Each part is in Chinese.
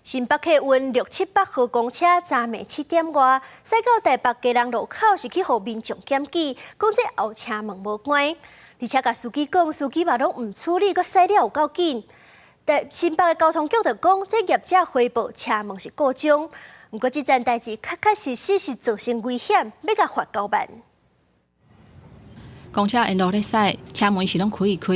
新北客运678号公车昨暝7点外驶到台北基隆路口，是去互民众检举，讲这后车门无关，而且甲司机讲，司机嘛拢唔处理，佮驶了有够紧。但新北的交通局就讲，这业者回报车门是故障，不过这件代志确实是造成危险，要甲罚9万。公车沿路咧驶，车门是拢开一开，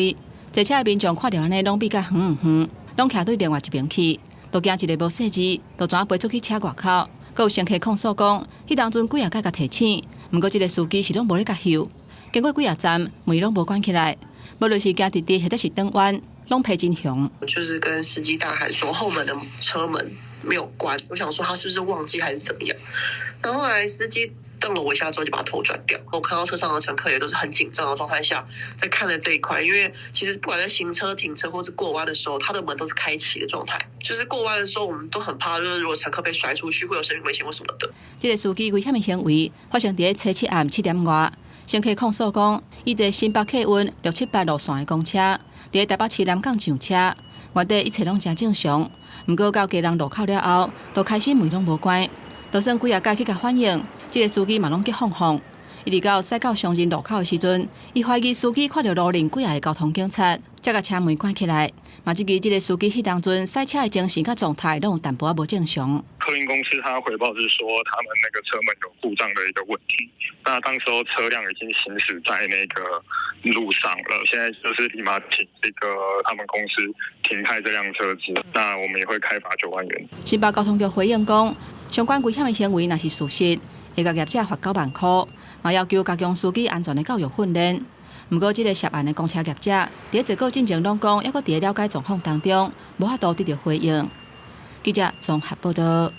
坐车的民众看到安尼，拢比较远，拢徛对另外一边去。都惊一个无细致，就怎飞出去车外口。阁有乘客控诉讲，迄当阵几啊届甲提醒，毋过这个司机是拢无咧甲休。经过几啊站，门拢无关起来，无论是行直直或者是转弯，拢批真凶。就是跟司机大喊说后门的车门没有关，我想说他是不是忘记还是怎么样。然后后来司机瞪了我一下之后，就把头转掉。我看到车上的乘客也都是很紧张的状态下，在看了这一块，因为其实不管在行车、停车或是过弯的时候，他的门都是开启的状态。就是过弯的时候，我们都很怕，就是如果乘客被甩出去，会有生命危险或什么的。这个司机危险的行为发生在初七暗7点外，乘客控诉讲，伊坐新北客运678路线的公车，伫台北市南港上车，原地一切拢真正常。不过到基隆路口了后，就开始门拢无关，就算几啊届去甲反映。这个司机嘛拢去放，一直到驶到双仁路口的时阵，伊怀疑司机看到路邻几下的交通警察，才甲车门关起来。嘛，这个司机迄当阵驶车的精神甲状态拢有淡薄仔无正常。客运公司他回报是说，他们那个车门有故障的一个问题。那当时候车辆已经行驶在那个路上了，现在就是立马请这个他们公司停开这辆车子。那我们也会开罚9万元。新北交通局回应讲，相关危险的行为若是事实，会甲业者罚9万块，嘛要求加强司机安全的教育训练。不过，这个涉案的公车业者，伫结果进前拢讲，还阁伫了解状况当中，无法度得到回应。记者综合报道。